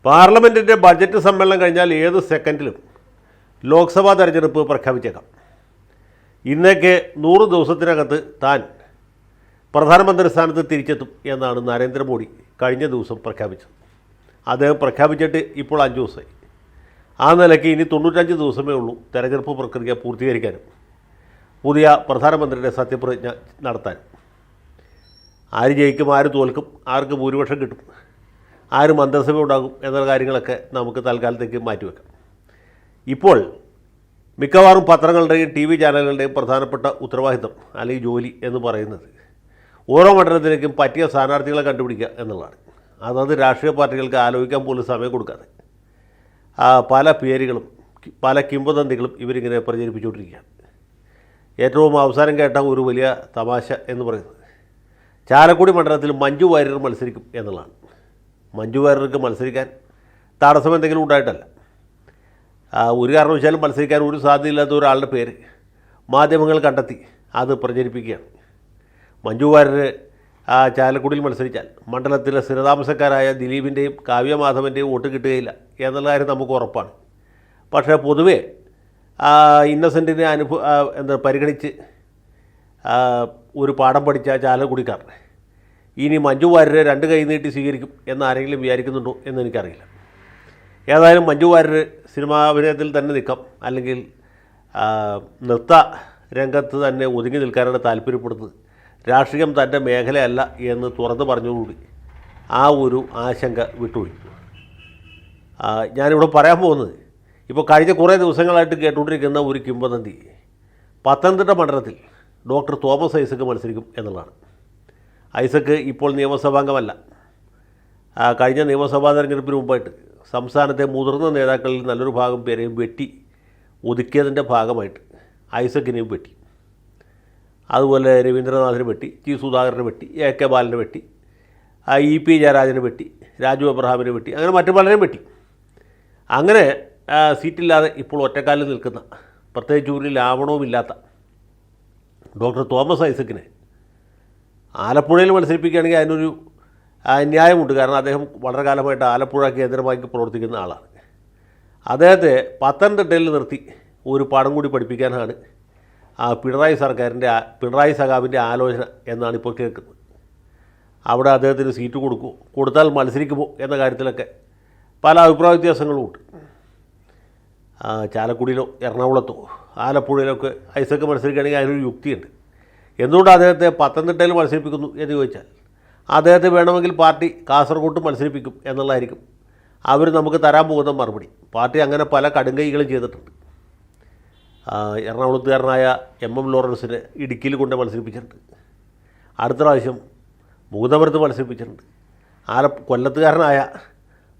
പാർലമെൻറ്റിൻ്റെ budget സമ്മേളനം കഴിഞ്ഞാൽ ഏത് സെക്കൻഡിലും ലോക്സഭാ തെരഞ്ഞെടുപ്പ് പ്രഖ്യാപിച്ചേക്കാം. ഇന്നേക്ക് 100 ദിവസത്തിനകത്ത് താൻ പ്രധാനമന്ത്രി സ്ഥാനത്ത് തിരിച്ചെത്തും എന്നാണ് നരേന്ദ്രമോദി കഴിഞ്ഞ ദിവസം പ്രഖ്യാപിച്ചത്. അദ്ദേഹം പ്രഖ്യാപിച്ചിട്ട് ഇപ്പോൾ 5 ദിവസമായി. ആ നിലയ്ക്ക് ഇനി 95 ദിവസമേ ഉള്ളൂ തെരഞ്ഞെടുപ്പ് പ്രക്രിയ പൂർത്തീകരിക്കാനും പുതിയ പ്രധാനമന്ത്രിയുടെ സത്യപ്രതിജ്ഞ നടത്താനും. ആര് ജയിക്കും, ആര് തോൽക്കും, ആർക്ക് ഭൂരിപക്ഷം കിട്ടും, ആര് മന്ത്രിസഭ ഉണ്ടാകും എന്ന കാര്യങ്ങളൊക്കെ നമുക്ക് തൽക്കാലത്തേക്ക് മാറ്റിവെക്കാം. ഇപ്പോൾ മിക്കവാറും പത്രങ്ങളുടെയും TV ചാനലുകളുടെയും പ്രധാനപ്പെട്ട ഉത്തരവാദിത്തം അല്ലെങ്കിൽ ജോലി എന്ന് പറയുന്നത് ഓരോ മണ്ഡലത്തിലേക്കും പറ്റിയ സ്ഥാനാർത്ഥികളെ കണ്ടുപിടിക്കുക എന്നുള്ളതാണ്. അതത് രാഷ്ട്രീയ പാർട്ടികൾക്ക് ആലോചിക്കാൻ പോലും സമയം കൊടുക്കാതെ പല പേരുകളും പല കിംവദന്തികളും ഇവരിങ്ങനെ പ്രചരിപ്പിച്ചുകൊണ്ടിരിക്കുകയാണ്. ഏറ്റവും അവസാനം കേട്ട ഒരു വലിയ തമാശ എന്ന് പറയുന്നത് ചാലക്കുടി മണ്ഡലത്തിൽ മഞ്ജു വാര്യർ മത്സരിക്കും എന്നുള്ളതാണ്. മഞ്ജു വാര്യർക്ക് മത്സരിക്കാൻ തടസ്സം എന്തെങ്കിലും ഉണ്ടായിട്ടല്ല. ഒരു കാരണവശാലും മത്സരിക്കാൻ ഒരു സാധ്യതയില്ലാത്ത ഒരാളുടെ പേര് മാധ്യമങ്ങൾ കണ്ടെത്തി അത് പ്രചരിപ്പിക്കുകയാണ്. മഞ്ജു വാര്യർ ചാലക്കുടിയിൽ മത്സരിച്ചാൽ മണ്ഡലത്തിലെ സ്ഥിരതാമസക്കാരായ ദിലീപിൻ്റെയും കാവ്യമാധവൻ്റെയും വോട്ട് കിട്ടുകയില്ല എന്നുള്ള കാര്യം നമുക്ക് ഉറപ്പാണ്. പക്ഷേ പൊതുവേ ഇന്നസെൻറ്റിനെ പരിഗണിച്ച് ഒരു പാഠം പഠിച്ച ചാലക്കുടിക്കാർ ഇനി മഞ്ജു വാര്യരെ 2 കൈ നീട്ടി സ്വീകരിക്കും എന്ന് ആരെങ്കിലും വിചാരിക്കുന്നുണ്ടോ എന്ന് എനിക്കറിയില്ല. ഏതായാലും മഞ്ജു വാര്യർ സിനിമാ അഭിനയത്തിൽ തന്നെ നിൽക്കാം, അല്ലെങ്കിൽ നൃത്ത രംഗത്ത് തന്നെ ഒതുങ്ങി നിൽക്കാനാണ് താല്പര്യപ്പെടുന്നത്. രാഷ്ട്രീയം തൻ്റെ മേഖലയല്ല എന്ന് തുറന്ന് പറഞ്ഞുകൂടി ആ ഒരു ആശങ്ക വിട്ടുപോയി. ഞാനിവിടെ പറയാൻ പോകുന്നത് ഇപ്പോൾ കഴിഞ്ഞ കുറേ ദിവസങ്ങളായിട്ട് കേട്ടുകൊണ്ടിരിക്കുന്ന ഒരു കിംവദന്തി പത്തനംതിട്ട മണ്ഡലത്തിൽ ഡോക്ടർ തോമസ് ഐസക് മത്സരിക്കും എന്നുള്ളതാണ്. ഐസക് ഇപ്പോൾ നിയമസഭാംഗമല്ല. കഴിഞ്ഞ നിയമസഭാ തെരഞ്ഞെടുപ്പിന് മുമ്പായിട്ട് സംസ്ഥാനത്തെ മുതിർന്ന നേതാക്കളിൽ നല്ലൊരു ഭാഗം പേരെയും വെട്ടി ഒതുക്കിയതിൻ്റെ ഭാഗമായിട്ട് ഐസക്കിനെയും വെട്ടി. അതുപോലെ രവീന്ദ്രനാഥിനെ വെട്ടി, G. സുധാകരനെ വെട്ടി, AK ബാലനെ വെട്ടി, EP ജയരാജനെ വെട്ടി, രാജു എബ്രഹാമിനെ വെട്ടി, അങ്ങനെ മറ്റു പലരെയും വെട്ടി. അങ്ങനെ സീറ്റില്ലാതെ ഇപ്പോൾ ഒറ്റക്കാലിൽ നിൽക്കുന്ന, പ്രത്യേകിച്ച് ഒരു ലാവണവുമില്ലാത്ത ഡോക്ടർ തോമസ് ഐസക്കിനെ ആലപ്പുഴയിൽ മത്സരിപ്പിക്കുകയാണെങ്കിൽ അതിനൊരു ന്യായമുണ്ട്. കാരണം അദ്ദേഹം വളരെ കാലമായിട്ട് ആലപ്പുഴ കേന്ദ്രമാക്കി പ്രവർത്തിക്കുന്ന ആളാണ്. അദ്ദേഹത്തെ പത്തനംതിട്ടയിൽ നിർത്തി ഒരു പാഠം കൂടി പഠിപ്പിക്കാനാണ് പിണറായി സഖാവിൻ്റെ ആലോചന എന്നാണ് ഇപ്പോൾ കേൾക്കുന്നത്. അവിടെ അദ്ദേഹത്തിന് സീറ്റ് കൊടുത്താൽ മത്സരിക്കുമോ എന്ന കാര്യത്തിലൊക്കെ പല അഭിപ്രായ വ്യത്യാസങ്ങളുമുണ്ട്. ചാലക്കുടിയിലോ എറണാകുളത്തോ ആലപ്പുഴയിലൊക്കെ ഐസക് മത്സരിക്കുകയാണെങ്കിൽ അതിനൊരു യുക്തിയുണ്ട്. എന്തുകൊണ്ട് അദ്ദേഹത്തെ പത്തനംതിട്ടയിൽ മത്സരിപ്പിക്കുന്നു എന്ന് ചോദിച്ചാൽ അദ്ദേഹത്തെ വേണമെങ്കിൽ പാർട്ടി കാസർഗോഡ് മത്സരിപ്പിക്കും എന്നുള്ളതായിരിക്കും അവർ നമുക്ക് തരാൻ പോകുന്ന മറുപടി. പാർട്ടി അങ്ങനെ പല കടുങ്കൈകളും ചെയ്തിട്ടുണ്ട്. എറണാകുളത്തുകാരനായ MM ലോറൻസിനെ ഇടുക്കിയിൽ കൊണ്ട് മത്സരിപ്പിച്ചിട്ടുണ്ട്. അടുത്ത പ്രാവശ്യം മുകുന്ദപുരത്ത് മത്സരിപ്പിച്ചിട്ടുണ്ട്. കൊല്ലത്തുകാരനായ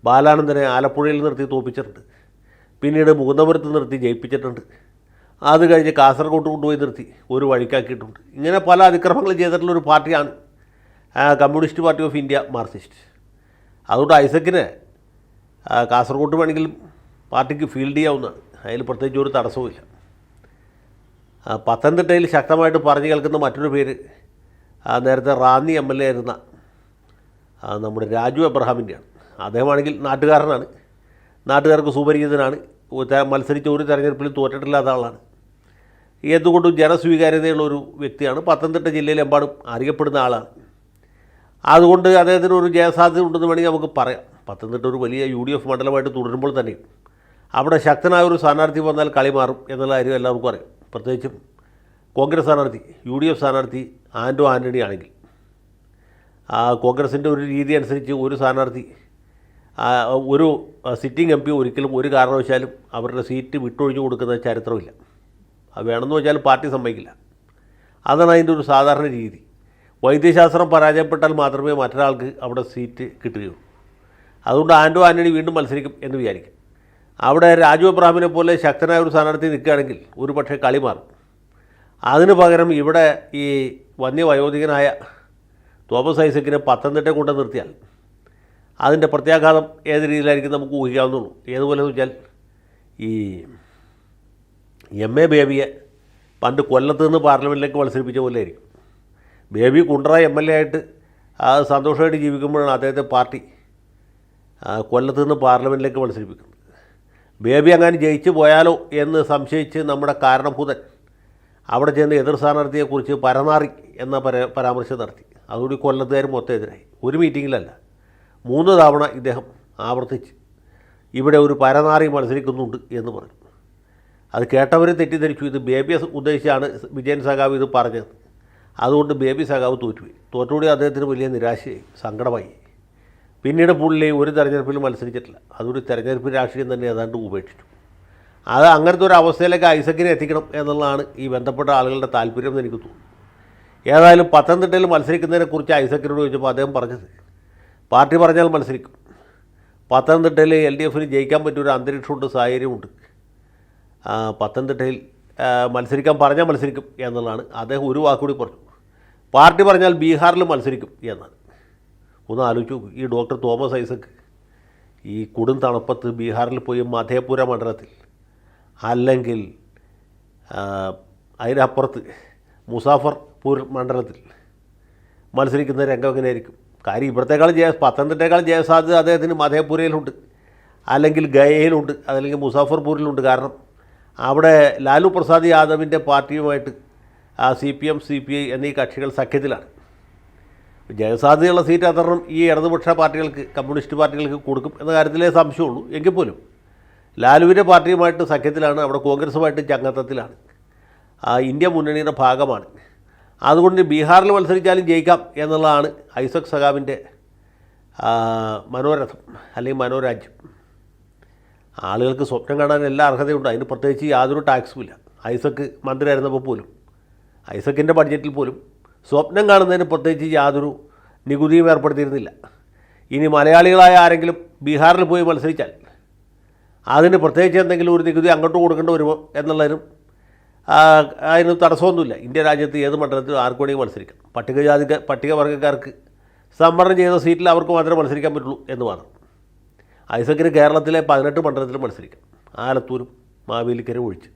ബാലാനന്ദനെ ആലപ്പുഴയിൽ നിർത്തി തോൽപ്പിച്ചിട്ടുണ്ട്. പിന്നീട് മുകുന്ദപുരത്ത് നിർത്തി ജയിപ്പിച്ചിട്ടുണ്ട്. അത് കഴിഞ്ഞ് കാസർഗോഡ് കൊണ്ടുപോയി നിർത്തി ഒരു വഴിക്കാക്കിയിട്ടുണ്ട്. ഇങ്ങനെ പല അതിക്രമങ്ങളും ചെയ്തിട്ടുള്ളൊരു പാർട്ടിയാണ് communist party of India Marxist. അതുകൊണ്ട് ഐസക്കിനെ കാസർഗോഡ് വേണമെങ്കിലും പാർട്ടിക്ക് ഫീൽഡ് ചെയ്യാവുന്നതാണ്. അതിൽ പ്രത്യേകിച്ച് ഒരു തടസ്സവുമില്ല. പത്തനംതിട്ടയിൽ ശക്തമായിട്ട് പറഞ്ഞു കേൾക്കുന്ന മറ്റൊരു പേര് നേരത്തെ റാന്നി MLA ആയിരുന്ന നമ്മുടെ രാജു എബ്രഹാമിൻ്റെയാണ്. അദ്ദേഹമാണെങ്കിൽ നാട്ടുകാരനാണ്, നാട്ടുകാർക്ക് സുപരിചിതനാണ്, മത്സരിച്ച ഒരു തെരഞ്ഞെടുപ്പിലും തോറ്റിട്ടില്ലാത്ത ആളാണ്. എന്തുകൊണ്ടും ജനസ്വീകാര്യതയുള്ളൊരു വ്യക്തിയാണ്. പത്തനംതിട്ട ജില്ലയിലെമ്പാടും അറിയപ്പെടുന്ന ആളാണ്. അതുകൊണ്ട് അദ്ദേഹത്തിന് ഒരു ജയസാധ്യത ഉണ്ടെന്ന് വേണമെങ്കിൽ നമുക്ക് പറയാം. പത്തനംതിട്ട ഒരു വലിയ UDF മണ്ഡലമായിട്ട് തുടരുമ്പോൾ തന്നെയും അവിടെ ശക്തനായ ഒരു സ്ഥാനാർത്ഥി വന്നാൽ കളി മാറും എന്നുള്ള കാര്യം എല്ലാവർക്കും അറിയാം. പ്രത്യേകിച്ചും കോൺഗ്രസ് സ്ഥാനാർത്ഥി UDF സ്ഥാനാർത്ഥി ആൻ്റണി ആണെങ്കിൽ കോൺഗ്രസിൻ്റെ ഒരു രീതി അനുസരിച്ച് ഒരു സ്ഥാനാർത്ഥി ഒരു സിറ്റിംഗ് MP ഒരിക്കലും ഒരു കാരണവശാലും അവരുടെ സീറ്റ് വിട്ടൊഴിഞ്ഞു കൊടുക്കുന്ന ചരിത്രമില്ല. അത് വേണമെന്ന് വെച്ചാൽ പാർട്ടി സമ്മതിക്കില്ല. അതാണ് അതിൻ്റെ ഒരു സാധാരണ രീതി. വൈദ്യശാസ്ത്രം പരാജയപ്പെട്ടാൽ മാത്രമേ മറ്റൊരാൾക്ക് അവിടെ സീറ്റ് കിട്ടുകയുള്ളൂ. അതുകൊണ്ട് ആൻ്റണി വീണ്ടും മത്സരിക്കും എന്ന് വിചാരിക്കും. അവിടെ രാജു എബ്രഹാമിനെ പോലെ ശക്തനായ ഒരു സ്ഥാനാർത്ഥി നിൽക്കുകയാണെങ്കിൽ ഒരു പക്ഷേ കളി മാറും. അതിന് പകരം ഇവിടെ ഈ വന്യവയോധികനായ തോമസ് ഐസക്കിനെ പത്തനംതിട്ട കൊണ്ട് നിർത്തിയാൽ അതിൻ്റെ പ്രത്യാഘാതം ഏത് രീതിയിലായിരിക്കും നമുക്ക് ഊഹിക്കാവുന്നുള്ളൂ. ഏതുപോലെന്ന് വെച്ചാൽ ഈ MA ബേബിയെ പണ്ട് കൊല്ലത്ത് നിന്ന് പാർലമെൻറ്റിലേക്ക് മത്സരിപ്പിച്ച പോലെ ആയിരിക്കും. ബേബി കുണ്ട്ര MLA ആയിട്ട് സന്തോഷമായിട്ട് ജീവിക്കുമ്പോഴാണ് അദ്ദേഹത്തെ പാർട്ടി കൊല്ലത്ത് നിന്ന് പാർലമെൻറ്റിലേക്ക് മത്സരിപ്പിക്കുന്നത്. ബേബി അങ്ങനെ ജയിച്ചു പോയാലോ എന്ന് സംശയിച്ച് നമ്മുടെ കാരണഭൂതൻ അവിടെ ചെന്ന് എതിർ സ്ഥാനാർത്ഥിയെക്കുറിച്ച് പരനാറി എന്ന പരാമർശം നടത്തി. അതുകൂടി കൊല്ലത്തുകാർ മൊത്തം എതിരായി. ഒരു മീറ്റിങ്ങിലല്ല, 3 തവണ ഇദ്ദേഹം ആവർത്തിച്ച് ഇവിടെ ഒരു പരനാറി മത്സരിക്കുന്നുണ്ട് എന്ന് പറഞ്ഞു. അത് കേട്ടവർ തെറ്റിദ്ധരിച്ചു ഇത് ബേബിയെ ഉദ്ദേശിച്ചാണ് വിജയൻ സഖാവ് ഇത് പറഞ്ഞത്. അതുകൊണ്ട് ബേബി സഖാവ് തോറ്റുകൂടി അദ്ദേഹത്തിന് വലിയ നിരാശയായി, സങ്കടമായി. പിന്നീട് പുള്ളി ഒരു തെരഞ്ഞെടുപ്പിൽ മത്സരിച്ചിട്ടില്ല. അതൊരു തെരഞ്ഞെടുപ്പ് രാഷ്ട്രീയം തന്നെ ഏതാണ്ട് ഉപേക്ഷിച്ചു. അത് അങ്ങനത്തെ ഒരു അവസ്ഥയിലേക്ക് ഐസക്കിനെ എത്തിക്കണം എന്നുള്ളതാണ് ഈ ബന്ധപ്പെട്ട ആളുകളുടെ താല്പര്യം എന്ന് എനിക്ക് തോന്നുന്നു. ഏതായാലും പത്തനംതിട്ടയിൽ മത്സരിക്കുന്നതിനെക്കുറിച്ച് ഐസക്കിനോട് ചോദിച്ചപ്പോൾ അദ്ദേഹം പറഞ്ഞത് പാർട്ടി പറഞ്ഞാൽ മത്സരിക്കും. പത്തനംതിട്ടയിൽ LDFന് ജയിക്കാൻ പറ്റിയൊരു അന്തരീക്ഷമുണ്ട്, സാഹചര്യമുണ്ട്. പത്തനംതിട്ടയിൽ മത്സരിക്കാൻ പറഞ്ഞാൽ മത്സരിക്കും എന്നുള്ളതാണ്. അദ്ദേഹം ഒരു വാക്കുകൂടി പറഞ്ഞു, പാർട്ടി പറഞ്ഞാൽ ബീഹാറിൽ മത്സരിക്കും എന്നാണ്. ഒന്ന് ആലോചിച്ചു നോക്കൂ, ഈ ഡോക്ടർ തോമസ് ഐസക്ക് ഈ കൊടും തണുപ്പത്ത് ബീഹാറിൽ പോയി മധേപുര മണ്ഡലത്തിൽ അല്ലെങ്കിൽ അതിനപ്പുറത്ത് മുസാഫർപൂർ മണ്ഡലത്തിൽ മത്സരിക്കുന്ന രംഗം എങ്ങനെയായിരിക്കും? കാര്യം ഇവിടത്തേക്കാളും പത്തനംതിട്ടേക്കാളും ജയസാധ്യത അദ്ദേഹത്തിന് മധേപുരയിലുണ്ട്, അല്ലെങ്കിൽ ഗയയിലുണ്ട്, അതല്ലെങ്കിൽ മുസാഫർപൂരിലുണ്ട്. കാരണം അവിടെ ലാലു പ്രസാദ് യാദവിൻ്റെ പാർട്ടിയുമായിട്ട് CPM CPI എന്നീ കക്ഷികൾ സഖ്യത്തിലാണ്. ജയസാധ്യതയുള്ള സീറ്റ് അത്തരം ഈ ഇടതുപക്ഷ പാർട്ടികൾക്ക്, കമ്മ്യൂണിസ്റ്റ് പാർട്ടികൾക്ക് കൊടുക്കും എന്ന കാര്യത്തിലേ സംശയമുള്ളൂ. എങ്കിൽ പോലും ലാലുവിൻ്റെ പാർട്ടിയുമായിട്ട് സഖ്യത്തിലാണ്, അവിടെ കോൺഗ്രസുമായിട്ട് ചങ്ങത്തത്തിലാണ്, ഇന്ത്യ മുന്നണിയുടെ ഭാഗമാണ്. അതുകൊണ്ട് ബീഹാറിൽ മത്സരിച്ചാലും ജയിക്കാം എന്നുള്ളതാണ് ഐസക് സഖാവിൻ്റെ മനോരഥം അല്ലെങ്കിൽ മനോരാജ്യം. ആളുകൾക്ക് സ്വപ്നം കാണാൻ എല്ലാ അർഹതയുണ്ട്, അതിന് പ്രത്യേകിച്ച് യാതൊരു ടാക്സുമില്ല. ഐസക്ക് മന്ത്രിയായിരുന്നപ്പോൾ പോലും, ഐസക്കിൻ്റെ ബഡ്ജറ്റിൽ പോലും സ്വപ്നം കാണുന്നതിന് പ്രത്യേകിച്ച് യാതൊരു നികുതിയും ഏർപ്പെടുത്തിയിരുന്നില്ല. ഇനി മലയാളികളായ ആരെങ്കിലും ബീഹാറിൽ പോയി മത്സരിച്ചാൽ അതിന് പ്രത്യേകിച്ച് എന്തെങ്കിലും ഒരു നികുതി അങ്ങോട്ട് കൊടുക്കേണ്ടി വരുമോ എന്നുള്ളതിനും അതിന് തടസ്സമൊന്നുമില്ല. ഇന്ത്യ രാജ്യത്ത് ഏത് മണ്ഡലത്തിലും ആർക്ക് വേണമെങ്കിൽ മത്സരിക്കാം. പട്ടികവർഗ്ഗക്കാർക്ക് സംവരണം ചെയ്ത സീറ്റിൽ അവർക്ക് മാത്രമേ മത്സരിക്കാൻ പറ്റുള്ളൂ എന്ന് മാത്രം. ഐസക്കിന് കേരളത്തിലെ 18 മണ്ഡലത്തിലും മത്സരിക്കാം, ആലത്തൂരും മാവേലിക്കരയും ഒഴിച്ച്.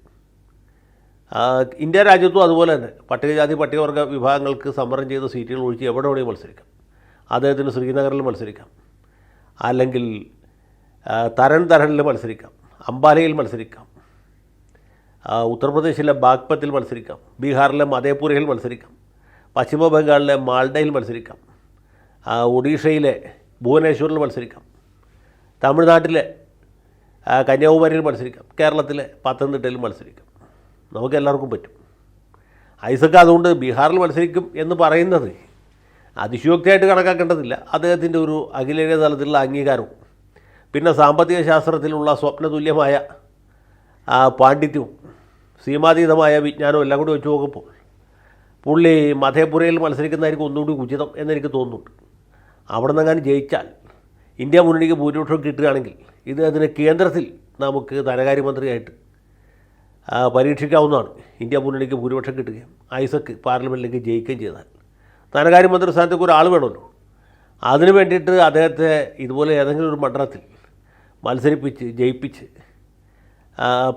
ഇന്ത്യ രാജ്യത്തും അതുപോലെ തന്നെ പട്ടികജാതി പട്ടികവർഗ വിഭാഗങ്ങൾക്ക് സംവരണം ചെയ്ത സീറ്റുകൾ ഒഴിച്ച് എവിടെ വേണമെങ്കിൽ മത്സരിക്കാം. അദ്ദേഹത്തിന് ശ്രീനഗറിൽ മത്സരിക്കാം, അല്ലെങ്കിൽ തരണിൽ മത്സരിക്കാം, അംബാലയിൽ മത്സരിക്കാം, ഉത്തർപ്രദേശിലെ ബാഗ്പത്തിൽ മത്സരിക്കാം, ബീഹാറിലെ മധേപുരയിൽ മത്സരിക്കാം, പശ്ചിമ ബംഗാളിലെ മാൾഡയിൽ മത്സരിക്കാം, ഒഡീഷയിലെ ഭുവനേശ്വറിൽ മത്സരിക്കാം, തമിഴ്നാട്ടിലെ കന്യാകുമാരിയിൽ മത്സരിക്കാം, കേരളത്തിലെ പത്തനംതിട്ടയിൽ മത്സരിക്കാം. നമുക്കെല്ലാവർക്കും പറ്റും. ഐസക്ക് അതുകൊണ്ട് ബീഹാറിൽ മത്സരിക്കും എന്ന് പറയുന്നത് അതിശയോക്തിയായിട്ട് കണക്കാക്കേണ്ടതില്ല. അദ്ദേഹത്തിൻ്റെ ഒരു അഖിലേന്ത്യാ തലത്തിലുള്ള അംഗീകാരവും പിന്നെ സാമ്പത്തിക ശാസ്ത്രത്തിലുള്ള സ്വപ്നതുല്യമായ പാണ്ഡിത്യവും സീമാതീതമായ വിജ്ഞാനവും എല്ലാം കൂടി വെച്ച് നോക്കുമ്പോൾ പുള്ളി മധേപുരയിൽ മത്സരിക്കുന്നതായിരിക്കും ഒന്നുകൂടി ഉചിതം എന്നെനിക്ക് തോന്നുന്നുണ്ട്. അവിടെ നിന്നെങ്ങാനും ജയിച്ചാൽ ഇന്ത്യ മുന്നണിക്ക് ഭൂരിപക്ഷം കിട്ടുകയാണെങ്കിൽ ഇതിന് കേന്ദ്രത്തിൽ നമുക്ക് ധനകാര്യമന്ത്രിയായിട്ട് പരീക്ഷിക്കാവുന്നതാണ്. ഇന്ത്യ മുന്നണിക്ക് ഭൂരിപക്ഷം കിട്ടുകയും ഐസക്ക് പാർലമെൻറ്റിലേക്ക് ജയിക്കുകയും ചെയ്താൽ ധനകാര്യമന്ത്രി സ്ഥാനത്തേക്ക് ഒരാൾ വേണമല്ലോ. അതിനു വേണ്ടിയിട്ട് അദ്ദേഹത്തെ ഇതുപോലെ ഏതെങ്കിലും ഒരു മണ്ഡലത്തിൽ മത്സരിപ്പിച്ച് ജയിപ്പിച്ച്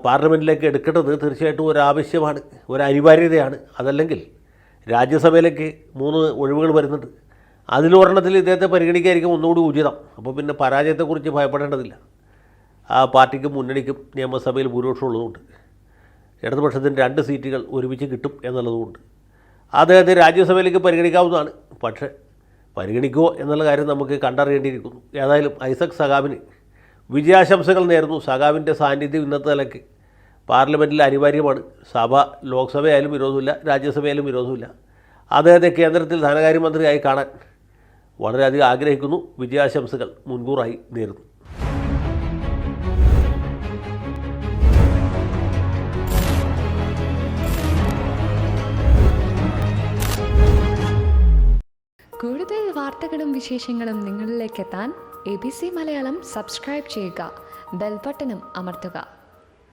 പാർലമെൻറ്റിലേക്ക് എടുക്കേണ്ടത് തീർച്ചയായിട്ടും ഒരാവശ്യമാണ്, ഒരു അനിവാര്യതയാണ്. അതല്ലെങ്കിൽ രാജ്യസഭയിലേക്ക് 3 ഒഴിവുകൾ വരുന്നുണ്ട്, അതിലൊരെണ്ണത്തിൽ ഇദ്ദേഹത്തെ പരിഗണിക്കായിരിക്കും ഒന്നുകൂടി ഉചിതം. അപ്പോൾ പിന്നെ പരാജയത്തെക്കുറിച്ച് ഭയപ്പെടേണ്ടതില്ല. പാർട്ടിക്കും മുന്നണിക്കും നിയമസഭയിൽ ഭൂരിപക്ഷം ഉള്ളതുകൊണ്ട് ഇടതുപക്ഷത്തിന് 2 സീറ്റുകൾ ഒരുമിച്ച് കിട്ടും എന്നുള്ളതുകൊണ്ട് അദ്ദേഹത്തെ രാജ്യസഭയിലേക്ക് പരിഗണിക്കാവുന്നതാണ്. പക്ഷേ പരിഗണിക്കുമോ എന്നുള്ള കാര്യം നമുക്ക് കണ്ടറിയേണ്ടിയിരിക്കുന്നു. ഏതായാലും ഐസക് സഖാവിന് വിജയാശംസകൾ നേരുന്നു. സഖാവിൻ്റെ സാന്നിധ്യം ഇന്നത്തെ നിലയ്ക്ക് പാർലമെൻറ്റിൽ അനിവാര്യമാണ്. ലോക്സഭയായാലും വിരോധമില്ല, രാജ്യസഭയായാലും വിരോധമില്ല. അദ്ദേഹത്തെ കേന്ദ്രത്തിൽ ധനകാര്യമന്ത്രിയായി കാണാൻ വളരെയധികം ആഗ്രഹിക്കുന്നു. വിജയാശംസകൾ മുൻകൂറായി നേരുന്നു. കൂടുതൽ വാർത്തകളും വിശേഷങ്ങളും നിങ്ങളിലേക്ക് എത്താൻ ABC മലയാളം സബ്സ്ക്രൈബ് ചെയ്യുക, ബെൽ ബട്ടണും അമർത്തുക.